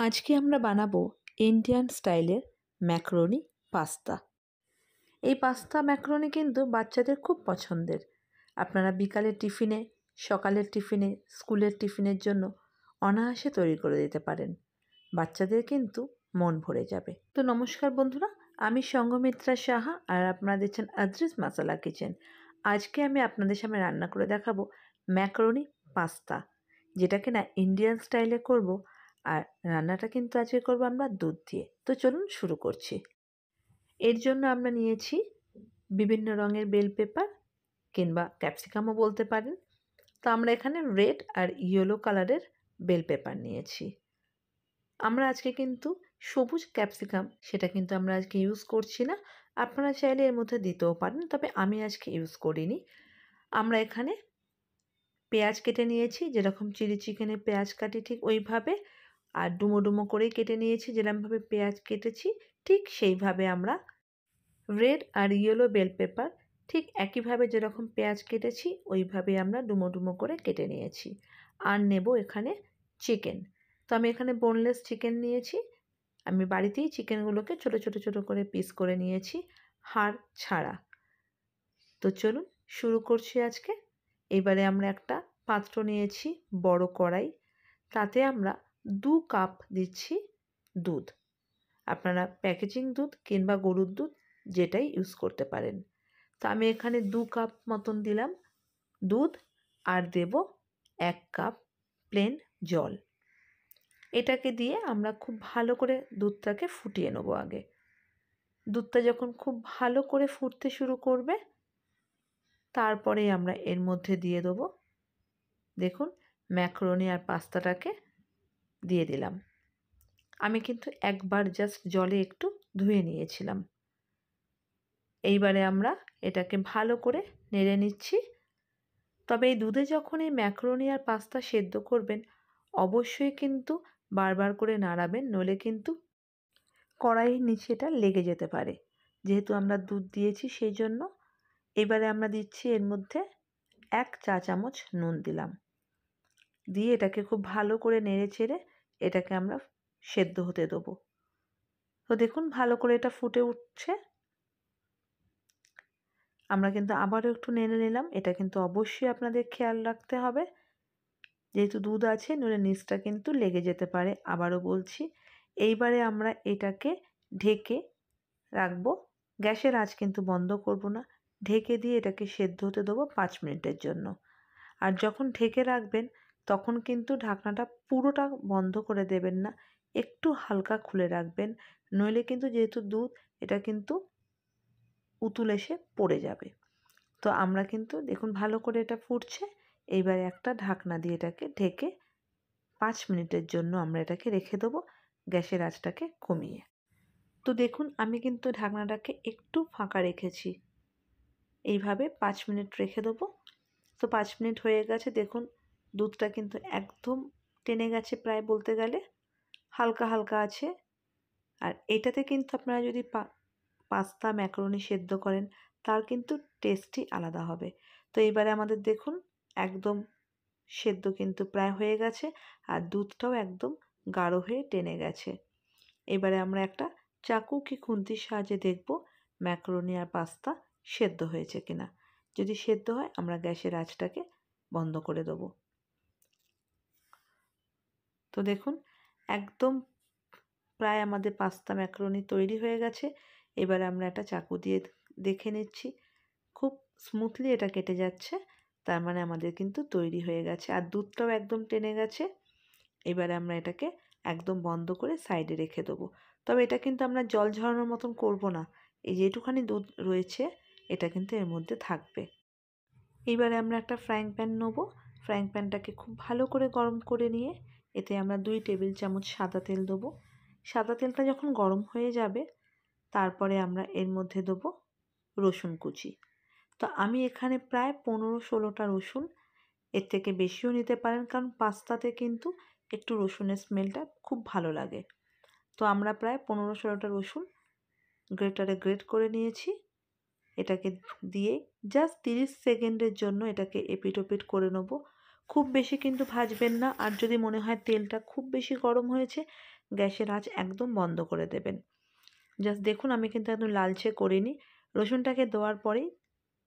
আজকে আমরা বানাবো ইন্ডিয়ান স্টাইলের ম্যাকারনি পাস্তা। এই পাস্তা ম্যাকারনি কিন্তু বাচ্চাদের খুব পছন্দের। আপনারা বিকালের টিফিনে, সকালের টিফিনে, স্কুলের টিফিনের জন্য অনায়াসে তৈরি করে দিতে পারেন। বাচ্চাদের কিন্তু মন ভরে যাবে। তো নমস্কার বন্ধুরা, আমি সঙ্ঘমিত্রা সাহা আর আপনারা দেখছেন আদ্রিস মাসালা কিচেন। আজকে আমি আপনাদের সামনে রান্না করে দেখাবো ম্যাকারনি পাস্তা, যেটা কিনা ইন্ডিয়ান স্টাইলে করব। আর রান্নাটা কিন্তু আজকে করবো আমরা দুধ দিয়ে। তো চলুন শুরু করছি। এর জন্য আমরা নিয়েছি বিভিন্ন রঙের বেল পেপার কিংবা ক্যাপসিকামও বলতে পারেন। তো আমরা এখানে রেড আর ইয়েলো কালারের বেল পেপার নিয়েছি। আমরা আজকে কিন্তু সবুজ ক্যাপসিকাম সেটা কিন্তু আমরা আজকে ইউজ করছি না। আপনারা চাইলে এর মধ্যে দিতেও পারেন, তবে আমি আজকে ইউজ করিনি। আমরা এখানে পেঁয়াজ কেটে নিয়েছি, যেরকম চিলি চিকেনে পেঁয়াজ কাটি ঠিক ওইভাবে, আর ডুমো ডুমো করেই কেটে নিয়েছি। যেরকমভাবে পেঁয়াজ কেটেছি ঠিক সেইভাবে আমরা রেড আর ইয়েলো বেল পেপার ঠিক একইভাবে যেরকম পেঁয়াজ কেটেছি ওইভাবে আমরা ডুমো ডুমো করে কেটে নিয়েছি। আর নেব এখানে চিকেন। তো আমি এখানে বোনলেস চিকেন নিয়েছি। আমি বাড়িতেই চিকেনগুলোকে ছোটো ছোটো ছোটো করে পিস করে নিয়েছি, হাড় ছাড়া। তো চলুন শুরু করছি আজকে। এবারে আমরা একটা পাত্র নিয়েছি, বড় কড়াই। তাতে আমরা 2 কাপ দিচ্ছি দুধ। আপনারা প্যাকেজিং দুধ কিংবা গরুর দুধ যেটাই ইউজ করতে পারেন। তো আমি এখানে 2 কাপ মতন দিলাম দুধ, আর দেব 1 কাপ প্লেন জল। এটাকে দিয়ে আমরা খুব ভালো করে দুধটাকে ফুটিয়ে নেব। আগে দুধটা যখন খুব ভালো করে ফুটতে শুরু করবে, তারপরে আমরা এর মধ্যে দিয়ে দেবো, দেখুন, ম্যাকারনি আর পাস্তাটাকে দিয়ে দিলাম। আমি কিন্তু একবার জাস্ট জলে একটু ধুয়ে নিয়েছিলাম। এইবারে আমরা এটাকে ভালো করে নেড়ে নিচ্ছি। তবে এই দুধে যখন এই ম্যাকারনি আর পাস্তা সেদ্ধ করবেন, অবশ্যই কিন্তু বারবার করে নাড়াবেন, নইলে কিন্তু কড়াইয়ের নিচে এটা লেগে যেতে পারে। যেহেতু আমরা দুধ দিয়েছি সেই জন্য। এবারে আমরা দিচ্ছি এর মধ্যে 1 চা চামচ নুন দিলাম। দিয়ে এটাকে খুব ভালো করে নেড়ে চেড়ে এটাকে আমরা সেদ্ধ হতে দেবো। তো দেখুন ভালো করে এটা ফুটে উঠছে। আমরা কিন্তু আবারও একটু নেড়ে নিলাম। এটা কিন্তু অবশ্যই আপনাদের খেয়াল রাখতে হবে, যেহেতু দুধ আছে, নইলে নিচটা কিন্তু লেগে যেতে পারে। আবারও বলছি, এইবারে আমরা এটাকে ঢেকে রাখবো। গ্যাসের আঁচ কিন্তু বন্ধ করব না, ঢেকে দিয়ে এটাকে সেদ্ধ হতে দেবো 5 মিনিটের জন্য। আর যখন ঢেকে রাখবেন তখন কিন্তু ঢাকনাটা পুরোটা বন্ধ করে দেবেন না, একটু হালকা খুলে রাখবেন, নইলে কিন্তু যেহেতু দুধ, এটা কিন্তু উতুল এসে পড়ে যাবে। তো আমরা কিন্তু দেখুন ভালো করে এটা ফুটছে। এইবারে একটা ঢাকনা দিয়ে এটাকে ঢেকে 5 মিনিটের জন্য আমরা এটাকে রেখে দেবো, গ্যাসের আঁচটাকে কমিয়ে। তো দেখুন আমি কিন্তু ঢাকনাটাকে একটু ফাঁকা রেখেছি। এইভাবে 5 মিনিট রেখে দেবো। তো 5 মিনিট হয়ে গেছে। দেখুন দুধটা কিন্তু একদম টেনে গেছে, প্রায় বলতে গেলে হালকা হালকা আছে। আর এটাতে কিন্তু আপনারা যদি পাস্তা ম্যাকারনি সেদ্ধ করেন, তার কিন্তু টেস্টই আলাদা হবে। তো এইবারে আমাদের দেখুন একদম সেদ্ধ কিন্তু প্রায় হয়ে গেছে, আর দুধটাও একদম গাঢ় হয়ে টেনে গেছে। এবারে আমরা একটা চাকু কি খুন্তির সাহায্যে দেখব ম্যাকারনি আর পাস্তা সেদ্ধ হয়েছে কিনা। যদি সেদ্ধ হয় আমরা গ্যাসের আঁচটাকে বন্ধ করে দেবো। তো দেখুন একদম প্রায় আমাদের পাস্তা ম্যাকারনি তৈরি হয়ে গেছে। এবারে আমরা একটা চাকু দিয়ে দেখে নিচ্ছি, খুব স্মুথলি এটা কেটে যাচ্ছে, তার মানে আমাদের কিন্তু তৈরি হয়ে গেছে। আর দুধটাও একদম টেনে গেছে। এবারে আমরা এটাকে একদম বন্ধ করে সাইডে রেখে দেবো। তবে এটা কিন্তু আমরা জল ঝরানোর মতন করব না, এই যেটুখানি দুধ রয়েছে এটা কিন্তু এর মধ্যে থাকবে। এইবারে আমরা একটা ফ্রাইং প্যান নেব। ফ্রাইং প্যানটাকে খুব ভালো করে গরম করে নিয়ে এতে আমরা 2 টেবিল চামচ সাদা তেল দেবো। সাদা তেলটা যখন গরম হয়ে যাবে, তারপরে আমরা এর মধ্যে দেবো রসুন কুচি। তো আমি এখানে প্রায় 15-16টা রসুন, এর থেকে বেশিও নিতে পারেন, কারণ পাস্তাতে কিন্তু একটু রসুনের স্মেলটা খুব ভালো লাগে। তো আমরা প্রায় 15-16টা রসুন গ্রেটারে গ্রেট করে নিয়েছি। এটাকে দিয়ে জাস্ট 30 সেকেন্ডের জন্য এটাকে এপিট ওপিট করে নেব। খুব বেশি কিন্তু ভাজবেন না, আর যদি মনে হয় তেলটা খুব বেশি গরম হয়েছে গ্যাসের আঁচ একদম বন্ধ করে দেবেন। জাস্ট দেখুন আমি কিন্তু একদম লালচে করিনি। রসুনটাকে দেওয়ার পরেই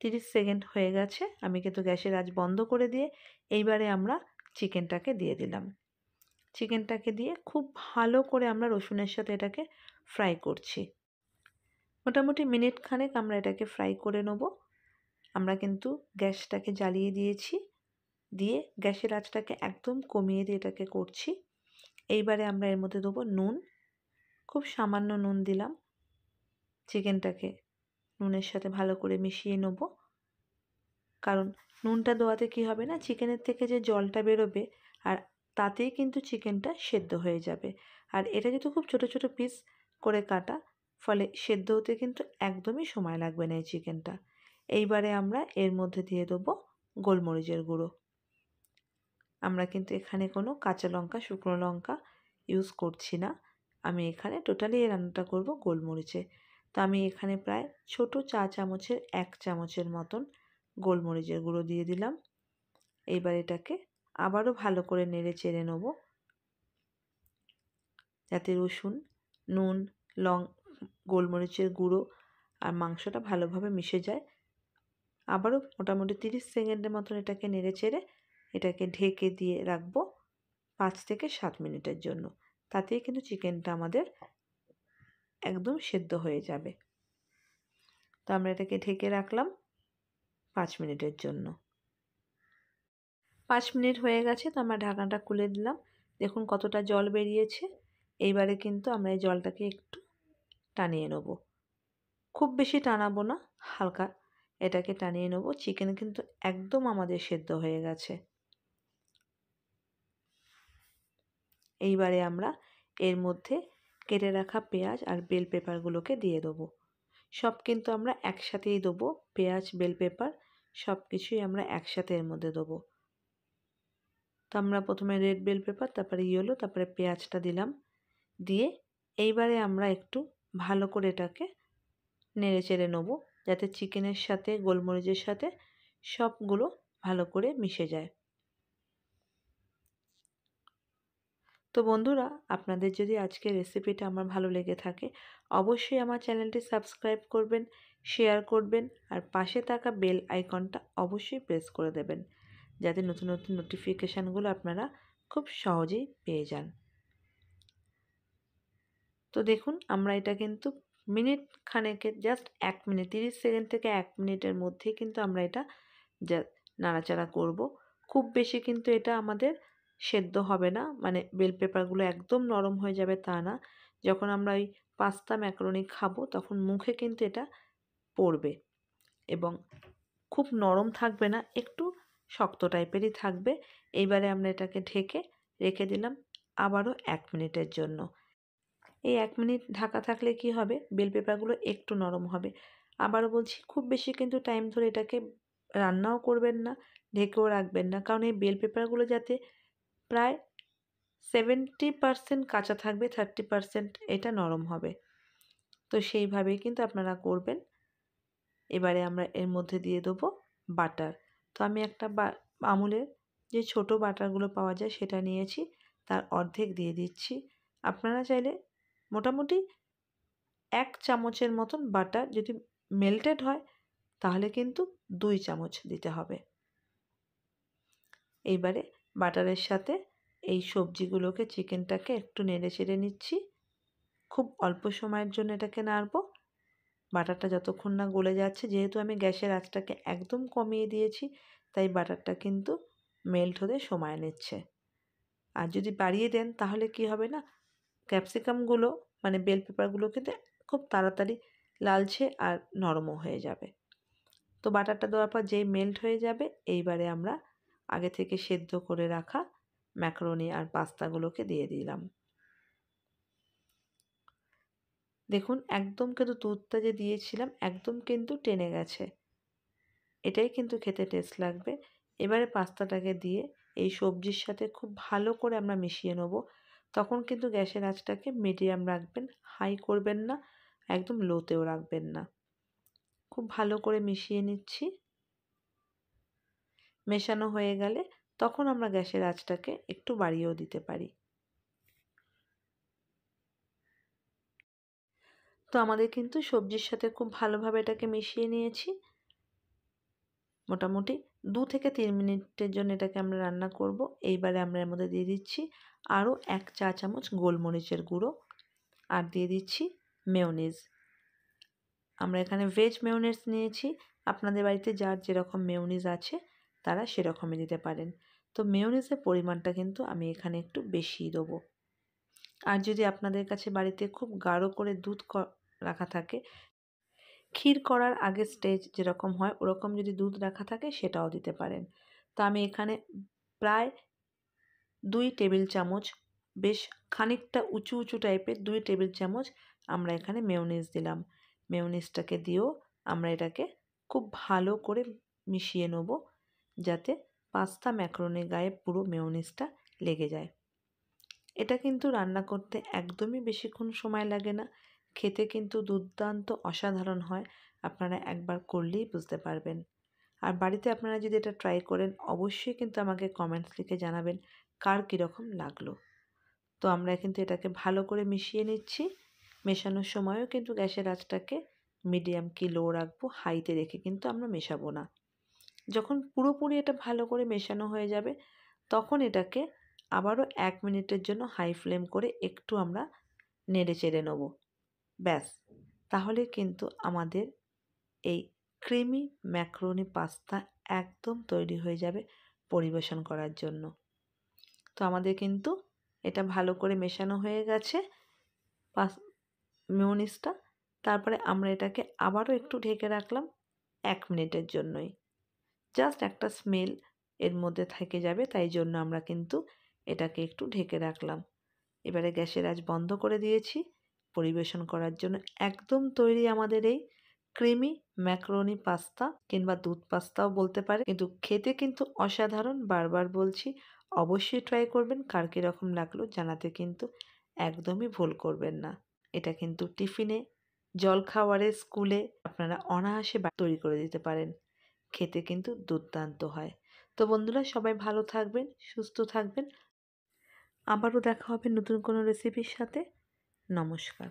30 সেকেন্ড হয়ে গেছে, আমি কিন্তু গ্যাসের আঁচ বন্ধ করে দিয়ে এইবারে আমরা চিকেনটাকে দিয়ে দিলাম। চিকেনটাকে দিয়ে খুব ভালো করে আমরা রসুনের সাথে এটাকে ফ্রাই করছি। মোটামুটি মিনিট খানেক আমরা এটাকে ফ্রাই করে নেব। আমরা কিন্তু গ্যাসটাকে জ্বালিয়ে দিয়েছি, দিয়ে গ্যাসের আঁচটাকে একদম কমিয়ে দিয়ে এটাকে করছি। এইবারে আমরা এর মধ্যে দেবো নুন, খুব সামান্য নুন দিলাম। চিকেনটাকে নুনের সাথে ভালো করে মিশিয়ে নেব, কারণ নুনটা দেওয়াতে কী হবে না, চিকেনের থেকে যে জলটা বেরোবে আর তাতেই কিন্তু চিকেনটা সেদ্ধ হয়ে যাবে। আর এটা যেহেতু খুব ছোট ছোট পিস করে কাটা, ফলে সেদ্ধ হতে কিন্তু একদমই সময় লাগবে না এই চিকেনটা। এইবারে আমরা এর মধ্যে দিয়ে দেবো গোলমরিচের গুঁড়ো। আমরা কিন্তু এখানে কোনো কাঁচা লঙ্কা, শুকনো লঙ্কা ইউজ করছি না। আমি এখানে টোটালি এই রান্নাটা করব গোলমরিচে। তো আমি এখানে প্রায় ছোট চা চামচের 1 চামচের মতন গোলমরিচের গুঁড়ো দিয়ে দিলাম। এইবার এটাকে আবারও ভালো করে নেড়ে চেড়ে নেব, যাতে রসুন, নুন, গোলমরিচের গুঁড়ো আর মাংসটা ভালোভাবে মিশে যায়। আবারও মোটামুটি 30 সেকেন্ডের মতন এটাকে নেড়ে চেড়ে এটাকে ঢেকে দিয়ে রাখবো 5 থেকে 7 মিনিটের জন্য। তাতেই কিন্তু চিকেনটা আমাদের একদম সেদ্ধ হয়ে যাবে। তো আমরা এটাকে ঢেকে রাখলাম 5 মিনিটের জন্য। 5 মিনিট হয়ে গেছে, তো আমরা ঢাকনাটা খুলে দিলাম। দেখুন কতটা জল বেরিয়েছে। এইবারে কিন্তু আমরা এই জলটাকে একটু টানিয়ে নেব, খুব বেশি টানাবো না, হালকা এটাকে টানিয়ে নেব। চিকেন কিন্তু একদম আমাদের সেদ্ধ হয়ে গেছে। এইবারে আমরা এর মধ্যে কেটে রাখা পেঁয়াজ আর বেল পেপারগুলোকে দিয়ে দেবো। সব কিন্তু আমরা একসাথেই দেবো, পেঁয়াজ, বেল পেপার সব কিছুই আমরা একসাথে এর মধ্যে দেবো। তো আমরা প্রথমে রেড বেল পেপার, তারপরে ইয়েলো, তারপরে পেঁয়াজটা দিলাম। দিয়ে এইবারে আমরা একটু ভালো করে এটাকে নেড়ে চেড়ে নেবো, যাতে চিকেনের সাথে গোলমরিচের সাথে সবগুলো ভালো করে মিশে যায়। তো বন্ধুরা, আপনাদের যদি আজকের রেসিপিটা আমার ভালো লেগে থাকে অবশ্যই আমার চ্যানেলটি সাবস্ক্রাইব করবেন, শেয়ার করবেন আর পাশে থাকা বেল আইকনটা অবশ্যই প্রেস করে দেবেন, যাতে নতুন নতুন নোটিফিকেশানগুলো আপনারা খুব সহজেই পেয়ে যান। তো দেখুন আমরা এটা কিন্তু মিনিট খানেকের জাস্ট 1 মিনিট, 30 সেকেন্ড থেকে 1 মিনিটের মধ্যেই কিন্তু আমরা এটা নাড়াচাড়া করব। খুব বেশি কিন্তু এটা আমাদের সেদ্ধ হবে না, মানে বেল পেপারগুলো একদম নরম হয়ে যাবে তা না। যখন আমরা ওই পাস্তা ম্যাকারোনি খাবো তখন মুখে কিন্তু এটা পড়বে এবং খুব নরম থাকবে না, একটু শক্ত টাইপেরই থাকবে। এইবারে আমরা এটাকে ঢেকে রেখে দিলাম আবারও 1 মিনিটের জন্য। এই 1 মিনিট ঢাকা থাকলে কি হবে, বেল পেপারগুলো একটু নরম হবে। আবারও বলছি, খুব বেশি কিন্তু টাইম ধরে এটাকে রান্নাও করবেন না, ঢেকেও রাখবেন না, কারণ এই বেল পেপারগুলো যাতে প্রায় 70% কাঁচা থাকবে, 30% এটা নরম হবে। তো সেইভাবেই কিন্তু আপনারা করবেন। এবারে আমরা এর মধ্যে দিয়ে দেবো বাটার। তো আমি একটা আমুলের যে ছোট বাটারগুলো পাওয়া যায় সেটা নিয়েছি, তার অর্ধেক দিয়ে দিচ্ছি। আপনারা চাইলে মোটামুটি 1 চামচের মতন বাটার, যদি মেল্টেড হয় তাহলে কিন্তু 2 চামচ দিতে হবে। এইবারে বাটারের সাথে এই সবজিগুলোকে, চিকেনটাকে একটু নেড়ে চেড়ে নিচ্ছি। খুব অল্প সময়ের জন্য এটাকে নাড়বো, বাটারটা যতক্ষণ না গলে যাচ্ছে। যেহেতু আমি গ্যাসের আঁচটাকে একদম কমিয়ে দিয়েছি তাই বাটারটা কিন্তু মেল্ট হতে সময় নিচ্ছে। আর যদি বাড়িয়ে দেন তাহলে কি হবে না, ক্যাপসিকামগুলো মানে বেল পেপারগুলো কিন্তু খুব তাড়াতাড়ি লালচে আর নরমও হয়ে যাবে। তো বাটারটা দেওয়ার পর যেই মেল্ট হয়ে যাবে, এইবারে আমরা আগে থেকে সেদ্ধ করে রাখা ম্যাকারোনি আর পাস্তাগুলোকে দিয়ে দিলাম। দেখুন একদম কিন্তু দুধটা যে দিয়েছিলাম একদম কিন্তু টেনে গেছে, এটাই কিন্তু খেতে টেস্ট লাগবে। এবারে পাস্তাটাকে দিয়ে এই সবজির সাথে খুব ভালো করে আমরা মিশিয়ে নেব। তখন কিন্তু গ্যাসের আঁচটাকে মিডিয়াম রাখবেন, হাই করবেন না, একদম লোতেও রাখবেন না। খুব ভালো করে মিশিয়ে নিচ্ছি। মেশানো হয়ে গেলে তখন আমরা গ্যাসের আঁচটাকে একটু বাড়িয়েও দিতে পারি। তো আমাদের কিন্তু সবজির সাথে খুব ভালোভাবে এটাকে মিশিয়ে নিয়েছি। মোটামুটি 2 থেকে 3 মিনিটের জন্য এটাকে আমরা রান্না করব। এইবারে আমরা এর মধ্যে দিয়ে দিচ্ছি আরও 1 চা চামচ গোলমরিচের গুঁড়ো আর দিয়ে দিচ্ছি মেয়োনিজ। আমরা এখানে ভেজ মেয়োনিজ নিয়েছি। আপনাদের বাড়িতে যার যেরকম মেয়োনিজ আছে তারা সেরকমই দিতে পারেন। তো মেয়োনিজের পরিমাণটা কিন্তু আমি এখানে একটু বেশিই দেবো। আর যদি আপনাদের কাছে বাড়িতে খুব গাঢ় করে দুধ রাখা থাকে, ক্ষীর করার আগে স্টেজ যেরকম হয় ওরকম যদি দুধ রাখা থাকে সেটাও দিতে পারেন। তো আমি এখানে প্রায় 2 টেবিল চামচ, বেশ খানিকটা উঁচু উঁচু টাইপের 2 টেবিল চামচ আমরা এখানে মেয়োনিজ দিলাম। মেয়োনিজটাকে দিয়েও আমরা এটাকে খুব ভালো করে মিশিয়ে নেব, যাতে পাস্তা ম্যাকারোনির গায়ে পুরো মেয়োনিজটা লেগে যায়। এটা কিন্তু রান্না করতে একদমই বেশিক্ষণ সময় লাগে না, খেতে কিন্তু দুর্দান্ত অসাধারণ হয়। আপনারা একবার করলেই বুঝতে পারবেন। আর বাড়িতে আপনারা যদি এটা ট্রাই করেন অবশ্যই কিন্তু আমাকে কমেন্টস লিখে জানাবেন কার কীরকম লাগলো। তো আমরা কিন্তু এটাকে ভালো করে মিশিয়ে নিচ্ছি। মেশানোর সময়ও কিন্তু গ্যাসের আঁচটাকে মিডিয়াম কি লো রাখবো, হাইতে রেখে কিন্তু আমরা মেশাবো না। যখন পুরোপুরি এটা ভালো করে মেশানো হয়ে যাবে তখন এটাকে আবারও 1 মিনিটের জন্য হাই ফ্লেম করে একটু আমরা নেড়ে চেড়ে নেব। ব্যাস, তাহলে কিন্তু আমাদের এই ক্রিমি ম্যাকারোনি পাস্তা একদম তৈরি হয়ে যাবে পরিবেশন করার জন্য। তো আমাদের কিন্তু এটা ভালো করে মেশানো হয়ে গেছে মেয়োনিজটা। তারপরে আমরা এটাকে আবারও একটু ঢেকে রাখলাম 1 মিনিটের জন্যই। জাস্ট একটা স্মেল এর মধ্যে থেকে যাবে, তাই জন্য আমরা কিন্তু এটাকে একটু ঢেকে রাখলাম। এবারে গ্যাসের আঁচ বন্ধ করে দিয়েছি। পরিবেশন করার জন্য একদম তৈরি আমাদের এই ক্রিমি ম্যাকারোনি পাস্তা, কিংবা দুধ পাস্তাও বলতে পারে, কিন্তু খেতে কিন্তু অসাধারণ। বারবার বলছি অবশ্যই ট্রাই করবেন। কার কীরকম লাগলো জানাতে কিন্তু একদমই ভুল করবেন না। এটা কিন্তু টিফিনে, জলখাবারে, স্কুলে আপনারা অনায়াসে তৈরি করে দিতে পারেন। খেতে কিন্তু দুর্দান্ত হয়। তো বন্ধুরা, সবাই ভালো থাকবেন, সুস্থ থাকবেন। আবারও দেখা হবে নতুন কোনো রেসিপির সাথে। নমস্কার।